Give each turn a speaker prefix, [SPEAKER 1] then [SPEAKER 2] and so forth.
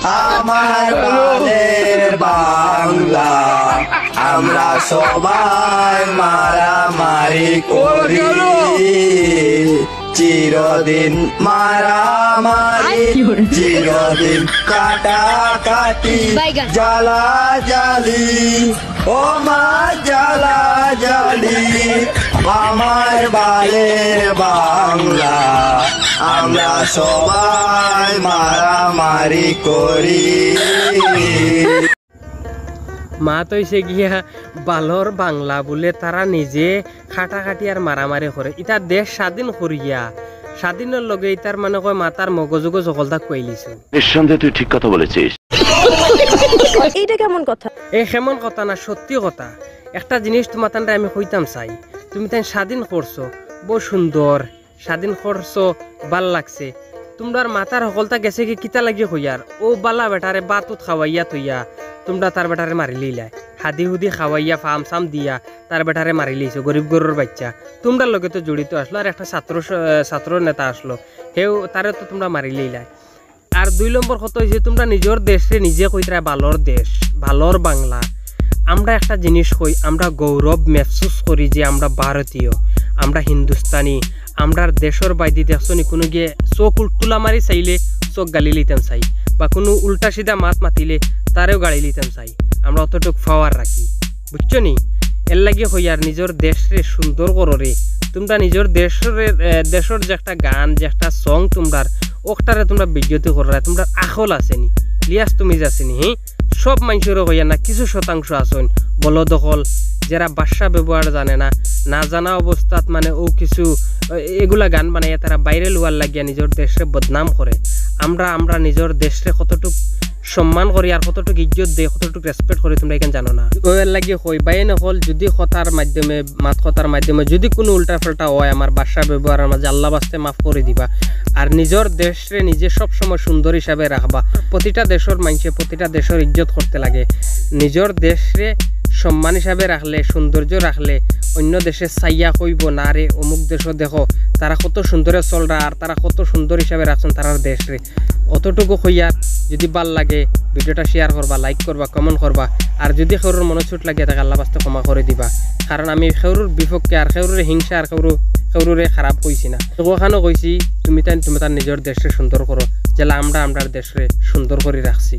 [SPEAKER 1] আমার প্রাণের বাংলা আমরা সবাই মারামারি করি চিরদিন মারামারি চিরদিন কাটাকাটি জ্বালা জালি ও মা জ্বালা জালি আমার বালের বাংলা আমরা সবাই মারামারি করি
[SPEAKER 2] মা তো এসে গিয়া বালর বাংলা বলে তারা নিজে খাটাখাটি আর মারামারি করে ইটা দেশ স্বাধীন করিয়া স্বাধীনের লগে ইতার মানে কয় মাতার মগজুগো সকলতা কইলিছে
[SPEAKER 3] নিঃসন্দেহে তুই ঠিক কথা বলেছিস
[SPEAKER 4] এইটা কেমন কথা
[SPEAKER 2] এই কেমন কথা না সত্যি কথা একটা জিনিস তোমার তান্ডা আমি কইতাম চাই তুমি তাই স্বাধীন করছো বহু সুন্দর স্বাধীন করছো ভাল লাগছে তোমরার মাতার সকলতা গেছে কি কিতা লাগিয়ে হইয়ার ও বালা বেটারে বাতুত খাওয়াইয়া তুইয়া তোমরা তার বেটারে মারি লইলাই হাদি হুদি খাওয়াইয়া ফার্ম সাম দিয়া তার বেটারে মারি লইছো গরিব গরুর বাচ্চা তোমরা লগে তো জড়িত আসলো আর একটা ছাত্র নেতা আসলো হেও তারে তো তোমরা মারি লইলাই আর 2 নম্বর কথা হয়েছে তোমরা নিজের দেশে নিজে কইতরা ভালোর দেশ ভালোর বাংলা আমরা একটা জিনিস কই আমরা গৌরব মেহসুস করি যে আমরা ভারতীয় আমরা হিন্দুস্তানি আমরা দেশের বাইদি দেখছনি কোনো গিয়ে চোখ তুলা মারি চাইলে চোখ গালি লিতাম চাই বা কোনো উল্টা সিধা মাত মাতিলে তারেও গাড়ি লিতাম চাই আমরা অতটুক পাওয়ার রাখি বুঝছো নি এর লাগে হই আর নিজের দেশরে সুন্দর কররে তোমরা নিজের দেশের যে একটা গান যে একটা সং তোমরা ওটারে তোমরা বিজ্ঞতি কররা তোমরা আখল আসেনি লিয়াস তুমি যাসেনি হ্যাঁ সব মানুষেরও হইয়া না কিছু শতাংশ আসেন বলো দখল যারা ভাষা ব্যবহার জানে না না জানা অবস্থাত মানে ও কিছু এগুলা গান বানাইয়া তারা বাইরে লওয়ার লাগিয়া নিজের দেশে বদনাম করে আমরা নিজের দেশে কতটুক সম্মান করি আর কতটুক ইজ্জত দেয় কতটুক রেসপেক্ট করি তোমরা এখানে জানো না ওর লাগিয়ে কই বাইরে নহল যদি কথার মাধ্যমে মাত কথার মাধ্যমে যদি কোনো উল্টা পাল্টা হয় আমার ভাষা ব্যবহারের মাঝে আল্লাহ বাস্তে মাফ করে দিবা আর নিজের দেশে নিজে সবসময় সুন্দর হিসাবে রাখবা প্রতিটা দেশের মানুষে প্রতিটা দেশের ইজ্জত করতে লাগে নিজের দেশে সম্মান হিসাবে রাখলে সৌন্দর্য রাখলে অন্য দেশে চাইয়া কইব না রে অমুক দেশও দেখো তারা কত সুন্দরে চলরা আর তারা কত সুন্দর হিসাবে রাখছেন তারার দেশে অতটুকু হইয়ার যদি ভাল লাগে ভিডিওটা শেয়ার করবা লাইক করবা কমেন্ট করবা আর যদি খেউর মনে ছুট লাগে তাকে আল্লাহ বাস্তে ক্ষমা করে দিবা কারণ আমি খেউর বিপক্ষে আর খেউরের হিংসা আর খেউরে খারাপ কইছি না ওখানেও কইছি তুমি তার নিজের দেশে সুন্দর করো যেলা আমরা দেশে সুন্দর করে রাখছি।